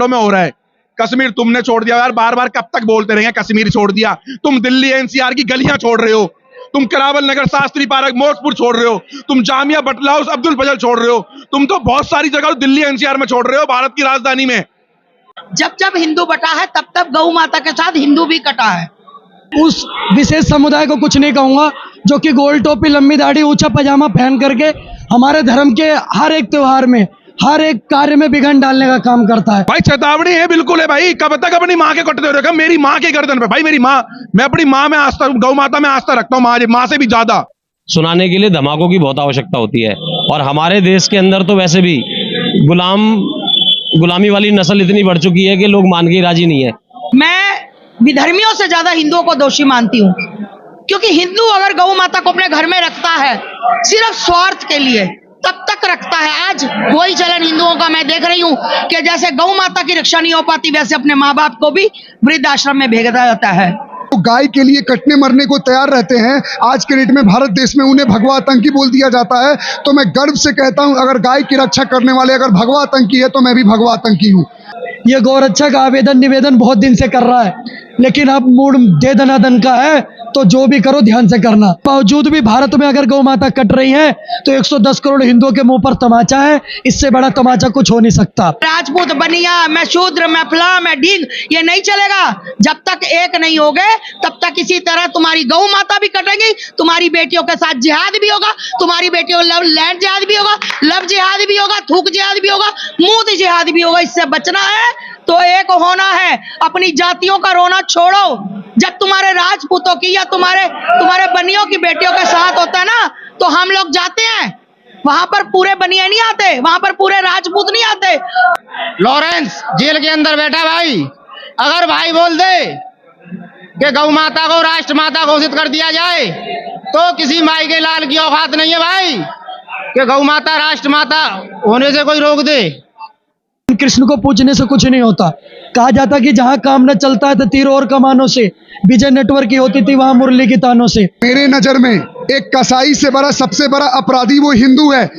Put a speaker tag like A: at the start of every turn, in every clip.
A: स्टेटों में हो रहा है। कश्मीर तुमने छोड़ दिया यार, बार बार कब तक बोलते रहेंगे कश्मीर छोड़ दिया। तुम दिल्ली एनसीआर की गलियां छोड़ रहे हो, तुम करावल नगर, शास्त्री पार्क, मोजपुर छोड़ रहे हो, तुम जामिया, बटला हाउस, अब्दुल फजल छोड़ रहे हो, तुम तो बहुत सारी जगह दिल्ली एनसीआर में छोड़ रहे हो, भारत की राजधानी में।
B: जब जब हिंदू बटा है तब तब गौ माता के साथ हिंदू भी कटा है।
C: उस विशेष समुदाय को कुछ नहीं कहूंगा जो कि गोल टोपी, लंबी दाढ़ी, ऊंचा पजामा पहन करके हमारे धर्म के हर एक त्योहार में, हर एक कार्य में विघ्न डालने का काम करता है।
A: भाई चेतावनी है, बिल्कुल है भाई। कब तक अपनी माँ के कटते हो रहे हो? मेरी माँ के गर्दन पे भाई, मेरी माँ, मैं अपनी माँ में आस्था, गौ माता में आस्था रखता हूँ, माँ से भी ज्यादा।
D: सुनाने के लिए धमाकों की बहुत आवश्यकता होती है, और हमारे देश के अंदर तो वैसे भी गुलामी वाली नस्ल इतनी बढ़ चुकी है कि लोग मान के राजी नहीं है।
B: मैं विधर्मियों से ज्यादा हिंदुओं को दोषी मानती हूँ, क्योंकि हिंदू अगर गौ माता को अपने घर में रखता है सिर्फ स्वार्थ के लिए, तब तक रखता है। आज वही चलन हिंदुओं का मैं देख रही हूँ कि जैसे गौ माता की रक्षा नहीं हो पाती, वैसे अपने माँ बाप को भी वृद्धाश्रम में भेजा जाता है।
E: तो गाय के लिए कटने मरने को तैयार रहते हैं। आज के डेट में भारत देश में उन्हें भगवा आतंकी बोल दिया जाता है। तो मैं गर्व से कहता हूं, अगर गाय की रक्षा करने वाले अगर भगवा आतंकी है तो मैं भी भगवा आतंकी हूं।
C: ये गौरक्षा का आवेदन निवेदन बहुत दिन से कर रहा है, लेकिन अब मूड दे दनादन का है, तो जो भी करो ध्यान से करना। बावजूद भी भारत में अगर गौ माता कट रही है तो 110 करोड़ हिंदुओं के मुंह पर तमाचा है। इससे बड़ा तमाचा कुछ हो नहीं सकता।
B: राजपूत, बनिया, मैं शूद्र, मैं फला, मैं ढींग, ये नहीं चलेगा। जब तक एक नहीं होगे तब तक इसी तरह तुम्हारी गौ माता भी कटेंगी, तुम्हारी बेटियों के साथ जिहाद भी होगा, तुम्हारी बेटियों लैंड जिहाद भी होगा, लव जिहाद भी होगा, थूक जिहाद भी होगा, मूत जिहाद भी होगा। इससे बचना है तो एक होना है, अपनी जातियों का रोना छोड़ो। जब तुम्हारे राजपूतों की या तुम्हारे बनियों की बेटियों के साथ होता है ना, तो हम लोग जाते हैं वहां पर। पूरे बनिए नहीं आते वहां पर, पूरे राजपूत नहीं आते।
F: लॉरेंस जेल के अंदर बैठा भाई, अगर भाई बोल दे कि गौ माता को राष्ट्र माता घोषित कर दिया जाए तो किसी माई के लाल की औकात नहीं है भाई कि गौ माता राष्ट्र माता होने से कोई रोक दे।
C: कृष्ण को पूजने से कुछ नहीं होता। कहा जाता कि जहां काम न चलता है तो तीरों और कमानों से, विजय नेटवर्क की होती थी वहां मुरली की तानों से।
E: मेरे नजर में एक कसाई से बड़ा, सबसे बड़ा अपराधी वो हिंदू है।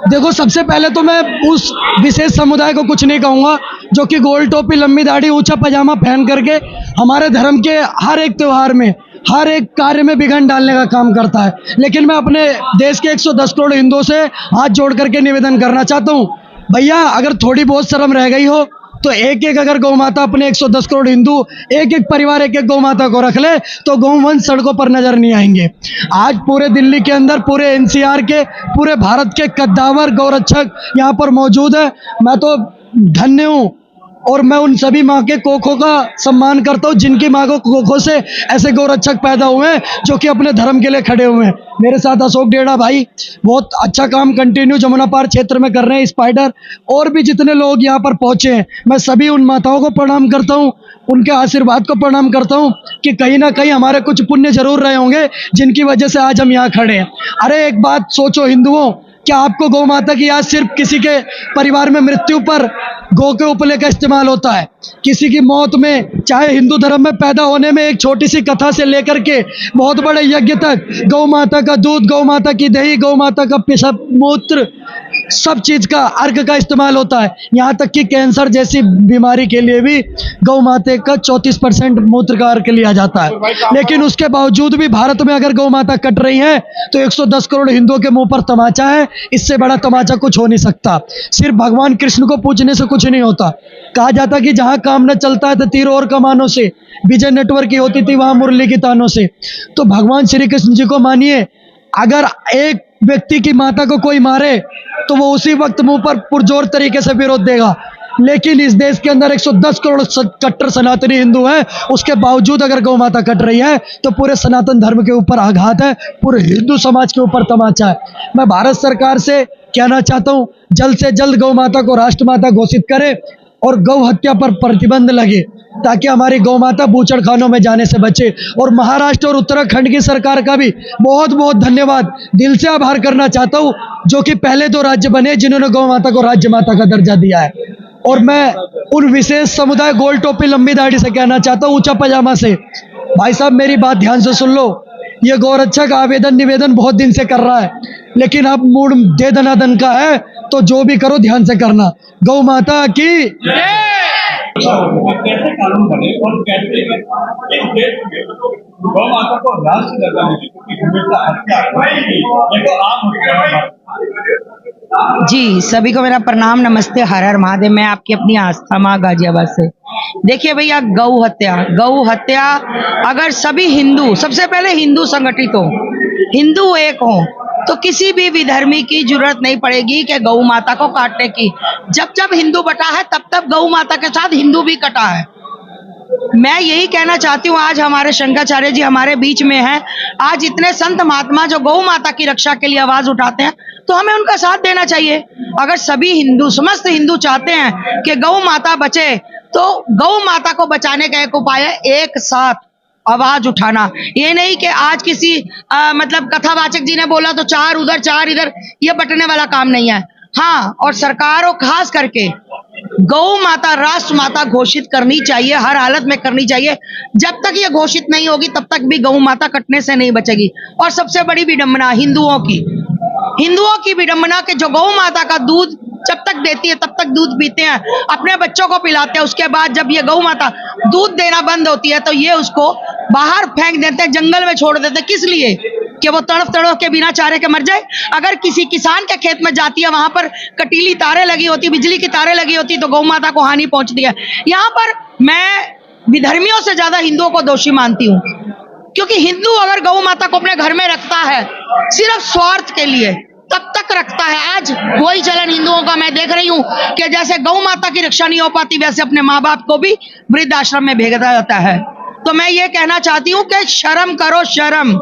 C: देखो, सबसे पहले तो मैं उस विशेष समुदाय को कुछ नहीं कहूंगा जो कि गोल टोपी, लंबी दाढ़ी, ऊंचा पजामा पहन करके हमारे धर्म के हर एक त्योहार में, हर एक कार्य में विघ्न डालने का काम करता है। लेकिन मैं अपने देश के 110 करोड़ हिंदुओं से हाथ जोड़ करके निवेदन करना चाहता हूँ, भैया अगर थोड़ी बहुत शर्म रह गई हो तो एक एक अगर गौ माता, अपने 110 करोड़ हिंदू एक एक परिवार एक एक गौ माता को रख ले तो गौवंश सड़कों पर नजर नहीं आएंगे। आज पूरे दिल्ली के अंदर, पूरे एनसीआर के, पूरे भारत के कद्दावर गौरक्षक यहाँ पर मौजूद है। मैं तो धन्य हूँ और मैं उन सभी माँ के कोखों का सम्मान करता हूँ जिनकी माँ को कोखों से ऐसे गौरक्षक पैदा हुए हैं जो कि अपने धर्म के लिए खड़े हुए हैं। मेरे साथ अशोक डेढ़ा भाई बहुत अच्छा काम कंटिन्यू जमुना पार क्षेत्र में कर रहे हैं। स्पाइडर और भी जितने लोग यहाँ पर पहुंचे हैं, मैं सभी उन माताओं को प्रणाम करता हूँ, उनके आशीर्वाद को प्रणाम करता हूँ कि कहीं ना कहीं हमारे कुछ पुण्य जरूर रहे होंगे जिनकी वजह से आज हम यहाँ खड़े हैं। अरे एक बात सोचो हिंदुओं, क्या आपको गौ माता की याद सिर्फ किसी के परिवार में मृत्यु पर गौ के उपले का इस्तेमाल होता है? किसी की मौत में, चाहे हिंदू धर्म में पैदा होने में एक छोटी सी कथा से लेकर के बहुत बड़े यज्ञ तक, गौ माता का दूध, गौ माता की दही, गौ माता का पेशाब मूत्र, सब चीज का अर्घ का इस्तेमाल होता है। यहाँ तक कि कैंसर जैसी बीमारी के लिए भी गौ माता का 34% मूत्र का अर्घ लिया जाता है। लेकिन उसके बावजूद भी भारत में अगर गौ माता कट रही है तो 110 करोड़ हिंदुओं के मुंह पर तमाचा है। इससे बड़ा तमाचा कुछ हो नहीं सकता। सिर्फ भगवान कृष्ण को पूजने से कुछ नहीं होता। कहा जाता कि जहां काम न चलता है तो तीरों और कमानों से, विजय नेटवर्क की होती थी वहां मुरली की तानों से। तो भगवान श्री कृष्ण जी को मानिए, अगर एक व्यक्ति की माता को कोई मारे तो वो उसी वक्त मुंह पर पुरजोर तरीके से विरोध देगा। लेकिन इस देश के अंदर 110 करोड़ कट्टर सनातनी हिंदू हैं, उसके बावजूद अगर गौ माता कट रही है तो पूरे सनातन धर्म के ऊपर आघात है, पूरे हिंदू समाज के ऊपर तमाचा है। मैं भारत सरकार से कहना चाहता हूं, जल्द से जल्द गौ माता को राष्ट्र माता घोषित करे और गौ हत्या पर प्रतिबंध लगे। ताकि हमारी गौ माता बूचड़खानों में जाने से बचे। और महाराष्ट्र और उत्तराखंड की सरकार का भी बहुत बहुत धन्यवाद, दिल से आभार करना चाहता हूँ, जो कि पहले 2 राज्य बने जिन्होंने गौ माता को राज्य माता का दर्जा दिया है। और मैं उन विशेष समुदाय गोल टोपी लंबी दाढ़ी से कहना चाहता हूँ, ऊंचा पजामा से, भाई साहब मेरी बात ध्यान से सुन लो। ये गौरक्षा का आवेदन निवेदन बहुत दिन से कर रहा है, लेकिन अब मूड दे दनादन का है, तो जो भी करो ध्यान से करना। गौ माता की
G: कैसे कानून बने और कैसे इस देश में गौ माता को राष्ट्र दर्जा मिले, क्योंकि हमेशा हत्या देखो आम हो गया।
B: जी, सभी को मेरा प्रणाम, नमस्ते, हर हर महादेव। मैं आपकी अपनी आस्था माँ गाजियाबाद से। देखिए भैया, गौ हत्या अगर सभी हिंदू, सबसे पहले हिंदू संगठित हो, हिंदू एक हो, तो किसी भी विधर्मी की जरूरत नहीं पड़ेगी कि गौ माता को काटने की। जब जब हिंदू बटा है तब तब गौ माता के साथ हिंदू भी कटा है। मैं यही कहना चाहती हूँ, आज हमारे शंकराचार्य जी हमारे बीच में हैं, आज इतने संत महात्मा जो गौ माता की रक्षा के लिए आवाज उठाते हैं, तो हमें उनका साथ देना चाहिए। अगर सभी हिंदू, समस्त हिंदू चाहते हैं कि गौ माता बचे, तो गौ माता को बचाने का एक उपाय है एक साथ आवाज उठाना। ये नहीं कि आज किसी मतलब कथावाचक जी ने बोला तो 4 उधर 4 इधर, ये बटने वाला काम नहीं है। हाँ, और सरकार को खास करके गौ माता राष्ट्र माता घोषित करनी चाहिए, हर हालत में करनी चाहिए। जब तक ये घोषित नहीं होगी तब तक भी गौ माता कटने से नहीं बचेगी। और सबसे बड़ी विडंबना हिंदुओं की विडंबना के जो गौ माता का दूध जब तक देती है तब तक दूध पीते हैं, अपने बच्चों को पिलाते हैं। उसके बाद जब ये गौ माता दूध देना बंद होती है तो ये उसको बाहर फेंक देते हैं, जंगल में छोड़ देते हैं। किस लिए? कि वो तड़प के बिना चारे के मर जाए। अगर किसी किसान के खेत में जाती है, वहां पर कटीली तारें लगी होती, बिजली की तारें लगी होती, तो गौ माता को हानि पहुंचती है। यहाँ पर मैं विधर्मियों से ज्यादा हिंदुओं को दोषी मानती हूँ, क्योंकि हिंदू अगर गौ माता को अपने घर में रखता है सिर्फ स्वार्थ के लिए, तब तक रखता है। आज वही चलन हिंदुओं का मैं देख रही हूँ कि जैसे गौ माता की रक्षा नहीं हो पाती, वैसे अपने माँ बाप को भी वृद्धाश्रम में भेजा जाता है। तो मैं ये कहना चाहती हूँ कि शर्म करो, शर्म।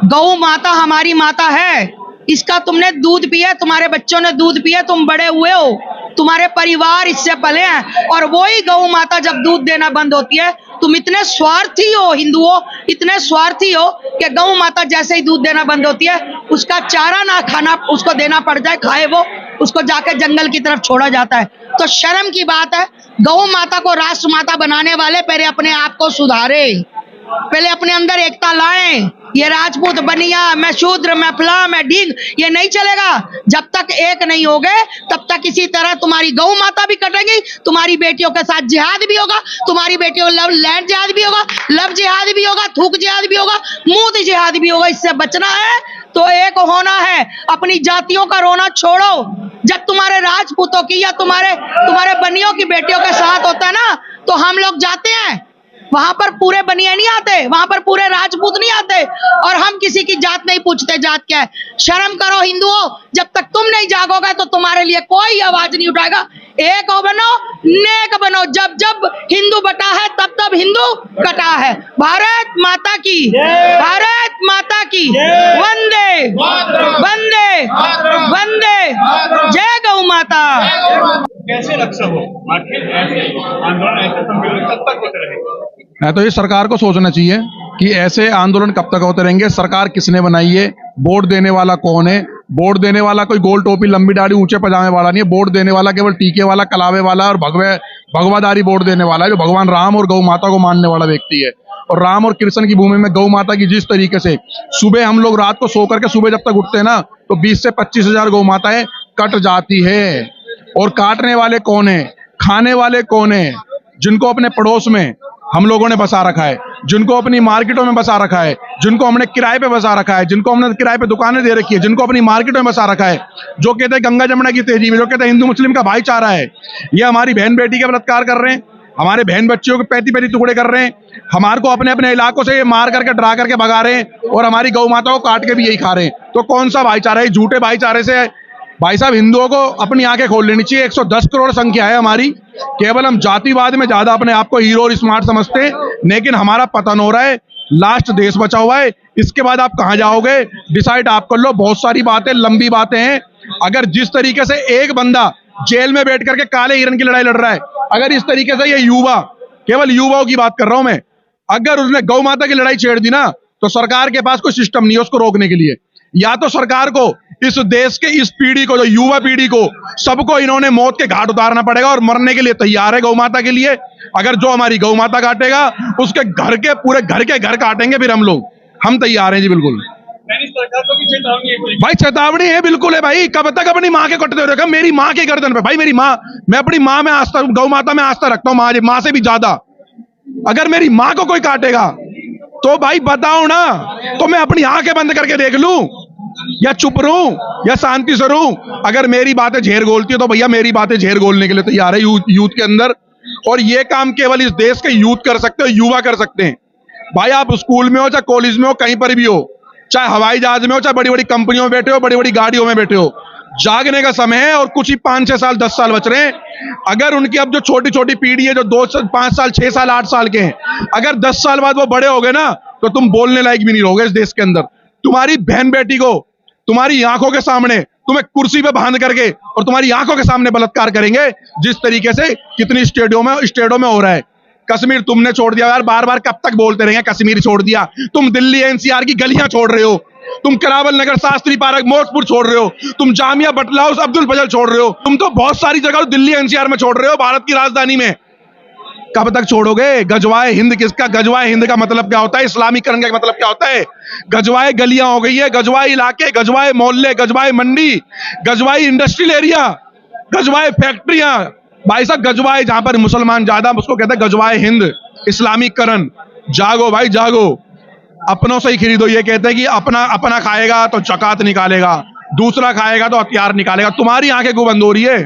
B: गौ माता हमारी माता है, इसका तुमने दूध पिया, तुम्हारे बच्चों ने दूध पिया, तुम बड़े हुए हो, तुम्हारे परिवार इससे पले हैं। और वही गौ माता जब दूध देना बंद होती है, तुम इतने स्वार्थी हो हिंदुओं, इतने स्वार्थी हो कि गौ माता जैसे ही दूध देना बंद होती है, उसका चारा ना खाना उसको देना पड़ जाए, खाए वो, उसको जाकर जंगल की तरफ छोड़ा जाता है। तो शर्म की बात है। गौ माता को राष्ट्र माता बनाने वाले पहले अपने आप को सुधारे, पहले अपने अंदर एकता लाएं। ये राजपूत बनिया, मैं शूद्र, मैं फला, मैं ढींग, ये नहीं चलेगा। जब तक एक नहीं होगे तब तक इसी तरह तुम्हारी गौ माता भी कटेगी, तुम्हारी बेटियों के साथ जिहाद भी होगा, तुम्हारी बेटियों लव लैंड जिहाद भी होगा, लव जिहाद भी होगा, थूक जिहाद भी होगा, मूत जिहाद भी होगा। इससे बचना है तो एक होना है, अपनी जातियों का रोना छोड़ो। जब तुम्हारे राजपूतों की या तुम्हारे बनियों की बेटियों के साथ होता है ना, तो हम लोग जाते हैं, वहां पर पूरे बनिए नहीं आते, वहां पर पूरे राजपूत नहीं आते, और हम किसी की जात नहीं पूछते, जात क्या है। शर्म करो हिंदुओं, जब तक तुम नहीं जागोगे तो तुम्हारे लिए कोई आवाज नहीं उठाएगा। एक बनो, नेक बनो। जब जब हिंदू बटा है तब तब हिंदू कटा है। भारत माता की, भारत माता की, वंदे वंदे वंदे, जय गौ माता।
G: कैसे रक्षा हो, आखिर ऐसे आंदोलन, ऐसे सम्मेलन कब तक होते रहेंगे?
A: है तो ये सरकार को सोचना चाहिए कि ऐसे आंदोलन कब तक होते रहेंगे। सरकार किसने बनाई है, वोट देने वाला कौन है? वोट देने वाला कोई गोल टोपी लंबी दाढ़ी ऊंचे पजामे वाला नहीं है। वोट देने वाला केवल टीके वाला, कलावे वाला और भगवादारी वोट देने वाला है, जो भगवान राम और गौ माता को मानने वाला व्यक्ति है। और राम और कृष्ण की भूमि में गौ माता की जिस तरीके से सुबह हम लोग रात को सो करके सुबह जब तक उठते हैं ना, तो 20 से 25 हजार गौ माताएं कट जाती है। और काटने वाले कौन है, खाने वाले कौन है? जिनको अपने पड़ोस में हम लोगों ने बसा रखा है, जिनको अपनी मार्केटों में बसा रखा है, जिनको हमने किराए पे बसा रखा है, जिनको हमने किराए पे दुकानें दे रखी है, जिनको अपनी मार्केटों में बसा रखा है, जो कहते हैं गंगा जमुना की तेजी में, जो कहते हैं हिंदू मुस्लिम का भाईचारा है, ये हमारी बहन बेटी का बलात्कार कर रहे हैं, हमारे बहन बच्चियों के 35 टुकड़े कर रहे हैं, हमारे को अपने अपने इलाकों से मार करके डरा करके भगा रहे हैं, और हमारी गौ माता को काट के भी यही खा रहे हैं। तो कौन सा भाईचारा है? झूठे भाईचारे से भाई साहब हिंदुओं को अपनी आंखें खोल लेनी चाहिए। 110 करोड़ संख्या है हमारी। केवल हम जातिवाद में ज्यादा अपने आप को हीरो और स्मार्ट समझते हैं, लेकिन हमारा पतन हो रहा है। लास्ट देश बचा हुआ है, इसके बाद आप कहां जाओगे डिसाइड आप कर लो। बहुत सारी बातें, लंबी बातें हैं। अगर जिस तरीके से एक बंदा जेल में बैठ करके काले हिरण की लड़ाई लड़ रहा है, अगर इस तरीके से ये युवा केवल युवाओं की बात कर रहा हूं मैं। अगर उसने गौ माता की लड़ाई छेड़ दी ना, तो सरकार के पास कोई सिस्टम नहीं है उसको रोकने के लिए। या तो सरकार को इस देश के इस पीढ़ी को, जो युवा पीढ़ी को, सबको इन्होंने मौत के घाट उतारना पड़ेगा और मरने के लिए तैयार है गौ माता के लिए। अगर जो हमारी गौ माता काटेगा, उसके घर के पूरे घर के घर काटेंगे फिर हम लोग। हम तैयार हैं जी, बिल्कुल
G: सरकार को भी चेतावनी है
A: भाई, चेतावनी है, बिल्कुल है भाई। कब तक अपनी माँ के कटते हो? मेरी माँ के गर्दन पे भाई, मेरी माँ, मैं अपनी माँ में आस्था, गौ माता में आस्था रखता हूँ, माँ से भी ज्यादा। अगर मेरी माँ को कोई काटेगा तो भाई बताओ ना, तो मैं अपनी आंखें बंद करके देख लूं या चुप रहूं या शांति से रहूं? अगर मेरी बातें झेर गोलती है तो भैया मेरी बातें झेर गोलने के लिए तैयार है यूथ के अंदर। और ये काम केवल इस देश के यूथ कर सकते हो, युवा कर सकते हैं भाई। आप स्कूल में हो, चाहे कॉलेज में हो, कहीं पर भी हो, चाहे हवाई जहाज में हो, चाहे बड़ी बड़ी कंपनियों में बैठे हो, बड़ी बड़ी गाड़ियों में बैठे हो, जागने का समय है। और कुछ ही 5-6 साल 10 साल बच रहे हैं। अगर उनकी अब जो छोटी छोटी पीढ़ी है, जो 2-5 साल 6 साल 8 साल के हैं, अगर 10 साल बाद वो बड़े हो गए ना, तो तुम बोलने लायक भी नहीं रहोगे इस देश के अंदर। तुम्हारी बहन बेटी को तुम्हारी आंखों के सामने तुम्हें कुर्सी पे बांध करके और तुम्हारी आंखों के सामने बलात्कार करेंगे, जिस तरीके से कितनी स्टेटों में हो रहा है। कश्मीर तुमने छोड़ दिया यार, बार बार कब तक बोलते रहेंगे कश्मीर छोड़ दिया। तुम दिल्ली एनसीआर की गलियां छोड़ रहे हो, तुम करावल नगर, शास्त्री पार्क, मोक्सपुर छोड़ रहे हो, तुम जामिया बटला हाउस, अब्दुल फजल छोड़ रहे हो, तुम तो बहुत सारी जगह दिल्ली एनसीआर में छोड़ रहे हो, भारत की राजधानी में। कब तक छोड़ोगे? गजवाए हिंद किसका? गजवाए हिंद का मतलब क्या होता है? इस्लामीकरण का मतलब क्या होता है? गजवाए गलियां हो गई है, गजवाए इलाके, गजवाए मोहल्ले, गजवाए मंडी, गजवाए इंडस्ट्रियल एरिया, गजवाए फैक्ट्रियां। भाई साहब, गजवाए जहां पर मुसलमान ज्यादा, उसको कहते हैं गजवाए हिंद, इस्लामीकरण। जागो भाई जागो, अपनों से ही खरीदो। ये कहते हैं कि अपना खाएगा तो जकात निकालेगा, दूसरा खाएगा तो हथियार निकालेगा। तुम्हारी आंखें क्यों बंद हो रही है?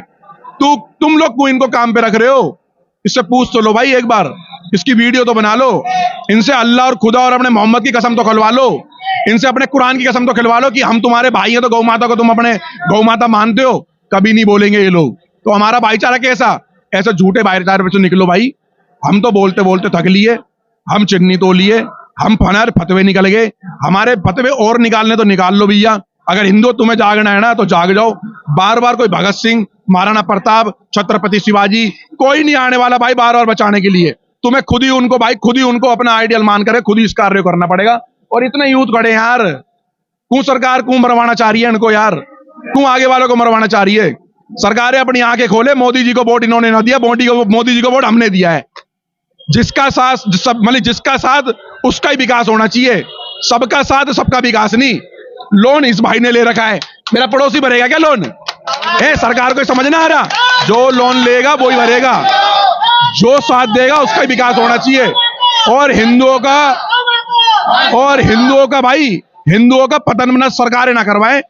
A: तुम लोग क्यों इनको काम पे रख रहे हो? इससे पूछ तो लो भाई एक बार, इसकी वीडियो तो बना लो, इनसे अल्लाह और खुदा और अपने मोहम्मद की कसम तो खिलवा लो, इनसे अपने कुरान की कसम तो खिलवा लो कि हम तुम्हारे भाई हैं, तो गौ माता को तुम अपने गौ माता मानते हो। कभी नहीं बोलेंगे ये लोग। तो हमारा भाईचारा कैसा? ऐसा झूठे भाईचारे से निकलो भाई। हम तो बोलते बोलते थक लिए, हम चिन्नी तो लिए, हम फतवे निकल गए। हमारे फतवे और निकालने तो निकाल लो भैया। अगर हिंदू तुम्हें जागना है ना, तो जाग जाओ। बार बार कोई भगत सिंह, महाराणा प्रताप, छत्रपति शिवाजी कोई नहीं आने वाला भाई बार बार बचाने के लिए। तुम्हें खुद ही उनको अपना आइडियल मान कर खुद ही इस कार्य करना पड़ेगा। और इतने यूथ खड़े हैं यार, क्यों सरकार क्यों मरवाना चाह रही है इनको यार? क्यों आगे वालों को मरवाना चाह रही है? सरकारें अपनी आंखें खोले। मोदी जी को वोट इन्होंने ना दिया, मोदी जी को वोट हमने दिया है। जिसका साथ उसका ही विकास होना चाहिए, सबका साथ सबका विकास नहीं। लोन इस भाई ने ले रखा है, मेरा पड़ोसी भरेगा क्या लोन? सरकार को समझ ना आ रहा? जो लोन लेगा वो ही भरेगा, जो साथ देगा उसका ही विकास होना चाहिए। और हिंदुओं का पतन ना सरकारें ना करवाएं।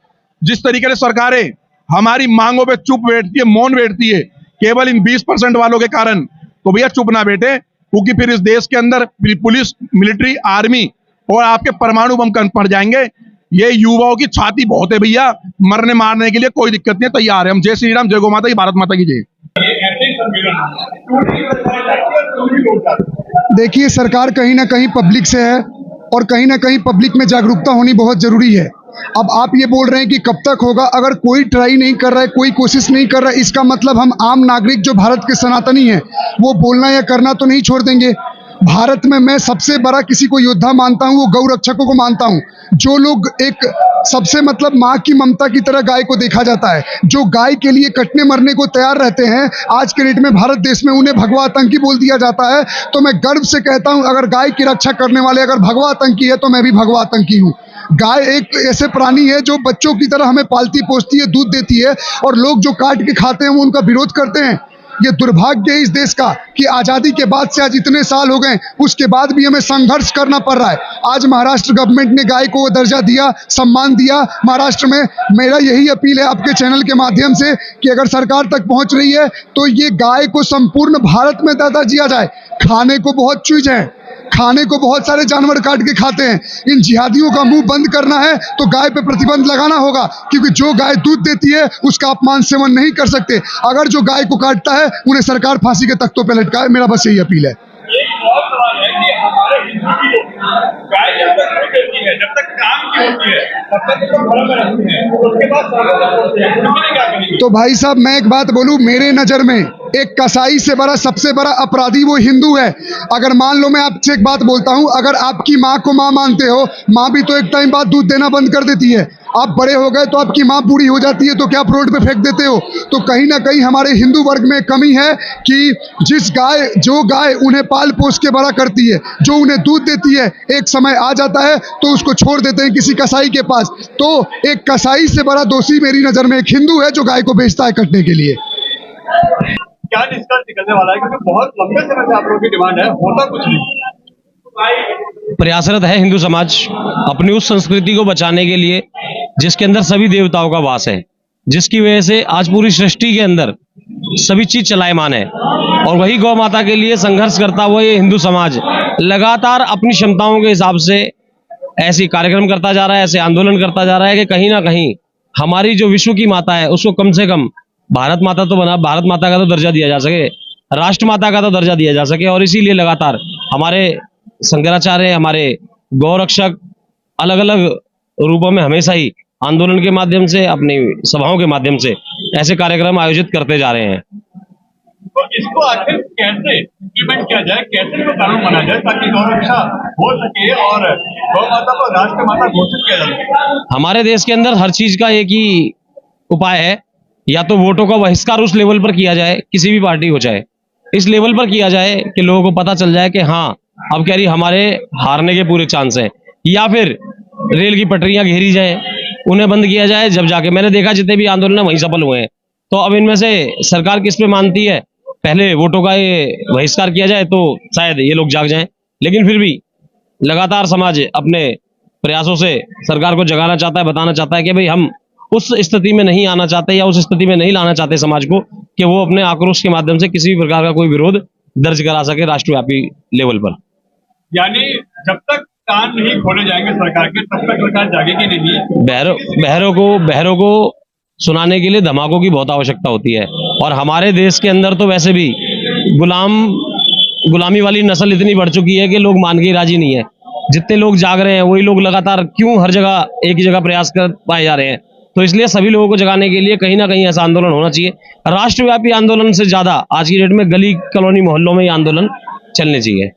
A: जिस तरीके से सरकारें हमारी मांगों पे चुप बैठती है, मौन बैठती है, केवल इन 20% वालों के कारण, तो भैया चुप ना बैठे, क्योंकि फिर इस देश के अंदर पुलिस, मिलिट्री, आर्मी और आपके परमाणु बम पड़ जाएंगे। ये युवाओं की छाती बहुत है भैया, मरने मारने के लिए कोई दिक्कत नहीं, तैयार है हम। जय श्री राम, जय गौ माता की, भारत माता की जय।
E: देखिए, सरकार कहीं ना कहीं पब्लिक से है और कहीं ना कहीं पब्लिक में जागरूकता होनी बहुत ज़रूरी है। अब आप ये बोल रहे हैं कि कब तक होगा? अगर कोई ट्राई नहीं कर रहा है, कोई कोशिश नहीं कर रहा है, इसका मतलब हम आम नागरिक जो भारत के सनातनी हैं वो बोलना या करना तो नहीं छोड़ देंगे। भारत में मैं सबसे बड़ा किसी को योद्धा मानता हूँ, वो गौ रक्षकों को मानता हूँ। जो लोग एक सबसे मतलब माँ की ममता की तरह गाय को देखा जाता है, जो गाय के लिए कटने मरने को तैयार रहते हैं, आज के डेट में भारत देश में उन्हें भगवा आतंकी बोल दिया जाता है। तो मैं गर्व से कहता हूँ, अगर गाय की रक्षा करने वाले अगर भगवा आतंकी है, तो मैं भी भगवा आतंकी हूँ। गाय एक ऐसे प्राणी है जो बच्चों की तरह हमें पालती पोसती है, दूध देती है, और लोग जो काट के खाते हैं वो उनका विरोध करते हैं। ये दुर्भाग्य है इस देश का कि आज़ादी के बाद से आज इतने साल हो गए, उसके बाद भी हमें संघर्ष करना पड़ रहा है। आज महाराष्ट्र गवर्नमेंट ने गाय को वो दर्जा दिया, सम्मान दिया महाराष्ट्र में। मेरा यही अपील है आपके चैनल के माध्यम से कि अगर सरकार तक पहुंच रही है तो ये गाय को संपूर्ण भारत में दर्जा दिया जाए। खाने को बहुत चीज है, खाने को बहुत सारे जानवर काट के खाते हैं। इन जिहादियों का मुंह बंद करना है तो गाय पे प्रतिबंध लगाना होगा, क्योंकि जो गाय दूध देती है उसका अपमान सेवन नहीं कर सकते। अगर जो गाय को काटता है उन्हें सरकार फांसी के तख्तों पे लटकाए। मेरा बस यही अपील है।
G: गाय जब तक नहीं देती है, जब तक काम की होती है, तब तक तो घर में रखते हैं, उसके बाद क्या करेंगे?
E: तो भाई साहब, मैं एक बात बोलूं, मेरे नज़र में एक कसाई से बड़ा सबसे बड़ा अपराधी वो हिंदू है। अगर मान लो, मैं आपसे एक बात बोलता हूं, अगर आपकी माँ को माँ मानते हो, माँ भी तो एक टाइम बाद दूध देना बंद कर देती है। आप बड़े हो गए तो आपकी माँ बूढ़ी हो जाती है, तो क्या आप रोड पे फेंक देते हो? तो कहीं ना कहीं हमारे हिंदू वर्ग में कमी है कि जो गाय उन्हें पाल पोस के बड़ा करती है, जो उन्हें दूध देती है, एक समय आ जाता है तो उसको छोड़ देते हैं किसी कसाई के पास। तो एक कसाई से बड़ा दोषी मेरी नज़र में एक हिंदू है जो गाय को बेचता है कटने के लिए।
G: क्या निष्कर्ष निकलने वाला है, क्योंकि बहुत लंबे समय से आप लोगों की डिमांड है, होता कुछ नहीं।
D: प्रयासरत है हिंदू समाज अपनी उस संस्कृति को बचाने के लिए जिसके अंदर सभी देवताओं का वास है, जिसकी वजह से आज पूरी सृष्टि के अंदर सभी चीज चलायमान है। और वही गौ माता के लिए संघर्ष करता हुआ ये हिंदू समाज लगातार अपनी क्षमताओं के हिसाब से ऐसी कार्यक्रम करता जा रहा है, ऐसे आंदोलन करता जा रहा है कि कहीं ना कहीं हमारी जो विश्व की माता है उसको कम से कम भारत माता का तो दर्जा दिया जा सके, राष्ट्र माता का तो दर्जा दिया जा सके। और इसीलिए लगातार हमारे शंकराचार्य, हमारे गौरक्षक अलग अलग रूपों में हमेशा ही आंदोलन के माध्यम से, अपनी सभाओं के माध्यम से ऐसे कार्यक्रम आयोजित करते जा रहे हैं।
G: तो इसको आखिर कैसे इम्प्लीमेंट किया जाए, कैसे इसको कानून बना जाए ताकि गौरक्षा हो सके और गौ माता को राष्ट्र माता घोषित किया जा सके?
D: हमारे देश के अंदर हर चीज का एक ही उपाय है, या तो वोटों का बहिष्कार उस लेवल पर किया जाए, किसी भी पार्टी हो चाहे, इस लेवल पर किया जाए कि लोगों को पता चल जाए कि हाँ अब कह रही हमारे हारने के पूरे चांस हैं, या फिर रेल की पटरियां घेरी जाए, उन्हें बंद किया जाए। जब जाके मैंने देखा जितने भी आंदोलन वहीं सफल हुए हैं। तो अब इनमें से सरकार किस पे मानती है, पहले वोटों का ये बहिष्कार किया जाए तो शायद ये लोग जाग जाएं। लेकिन फिर भी लगातार समाज अपने प्रयासों से सरकार को जगाना चाहता है, बताना चाहता है कि भाई हम उस स्थिति में नहीं आना चाहते या उस स्थिति में नहीं लाना चाहते समाज को कि वो अपने आक्रोश के माध्यम से किसी भी प्रकार का कोई विरोध दर्ज करा सके राष्ट्रव्यापी लेवल पर।
G: यानी जब तक कान नहीं खोले जाएंगे सरकार के, तब तक सरकार जागेगी नहीं।
D: बहरों को सुनाने के लिए धमाकों की बहुत आवश्यकता होती है। और हमारे देश के अंदर तो वैसे भी गुलामी वाली नस्ल इतनी बढ़ चुकी है कि लोग मान के राजी नहीं है। जितने लोग जाग रहे हैं वही लोग लगातार क्यों हर जगह एक ही जगह प्रयास कर पाए जा रहे हैं। तो इसलिए सभी लोगों को जगाने के लिए कहीं ना कहीं ऐसा आंदोलन होना चाहिए। राष्ट्रव्यापी आंदोलन से ज्यादा आज की डेट में गली कॉलोनी मोहल्लों में ये आंदोलन चलने चाहिए।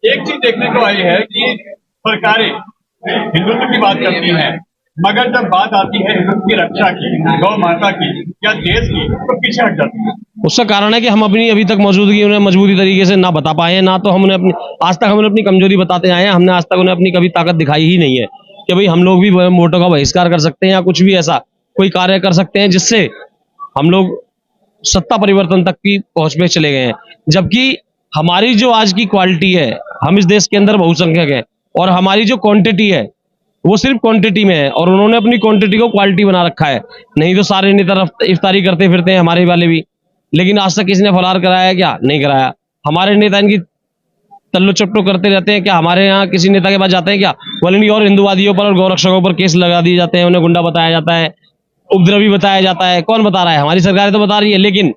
G: एक चीज देखने को आई है कि सरकारें हिंदुत्व की बात करती हैं, मगर जब बात आती है हिंदुत्व की रक्षा की, गौ माता की या देश की, तो पीछे हट जाती है।
D: उसका कारण है कि हम अपनी अभी तक मौजूदगी उन्हें मजबूती तरीके से ना बता पाए हैं, ना तो हमने आज तक हमने अपनी कमजोरी बताते आए हैं। हमने आज तक उन्हें अपनी कभी ताकत दिखाई ही नहीं है कि भाई हम लोग भी वोटों का बहिष्कार कर सकते हैं या कुछ भी ऐसा कोई कार्य कर सकते हैं जिससे हम लोग सत्ता परिवर्तन तक की पहुंच पे चले गए हैं। जबकि हमारी जो आज की क्वालिटी है, हम इस देश के अंदर बहुसंख्यक है और हमारी जो क्वांटिटी है वो सिर्फ क्वांटिटी में है, और उन्होंने अपनी क्वांटिटी को क्वालिटी बना रखा है। नहीं तो सारे नेता इफ्तारी करते फिरते हैं हमारे वाले भी, लेकिन आज तक किसी ने फलार कराया क्या? नहीं कराया। हमारे नेता इनकी तल्लो चप्टो करते रहते हैं क्या? हमारे यहाँ किसी नेता के पास जाते हैं क्या? वॉलंटियर और हिंदुवादियों पर और गौरक्षकों पर केस लगा दिए जाते हैं, उन्हें गुंडा बताया जाता है, उपद्रवी बताया जाता है। कौन बता रहा है? हमारी सरकारें तो बता रही है। लेकिन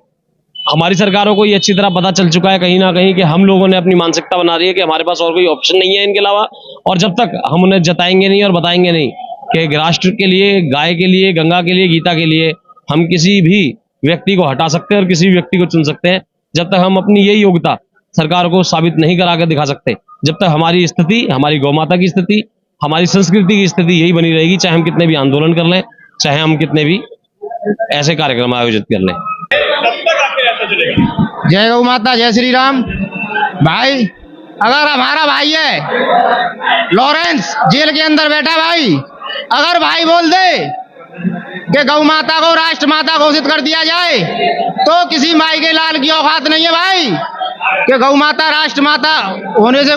D: हमारी सरकारों को ये अच्छी तरह पता चल चुका है कहीं ना कहीं कि हम लोगों ने अपनी मानसिकता बना रही है कि हमारे पास और कोई ऑप्शन नहीं है इनके अलावा। और जब तक हम उन्हें जताएंगे नहीं और बताएंगे नहीं कि राष्ट्र के लिए, गाय के लिए, गंगा के लिए, गीता के लिए हम किसी भी व्यक्ति को हटा सकते हैं और किसी भी व्यक्ति को चुन सकते हैं, जब तक हम अपनी यही योग्यता सरकार को साबित नहीं करा कर दिखा सकते, जब तक हमारी स्थिति, हमारी गौ माता की स्थिति, हमारी संस्कृति की स्थिति यही बनी रहेगी, चाहे हम कितने भी आंदोलन कर लें, चाहे हम कितने भी ऐसे कार्यक्रम आयोजित कर लें।
F: जय गौ माता, जय श्री राम। भाई अगर हमारा भाई है लॉरेंस जेल के अंदर बैठा भाई, अगर भाई बोल दे कि गौ माता को राष्ट्र माता घोषित कर दिया जाए तो किसी माई के लाल की औकात नहीं है भाई कि गौ माता राष्ट्र माता होने से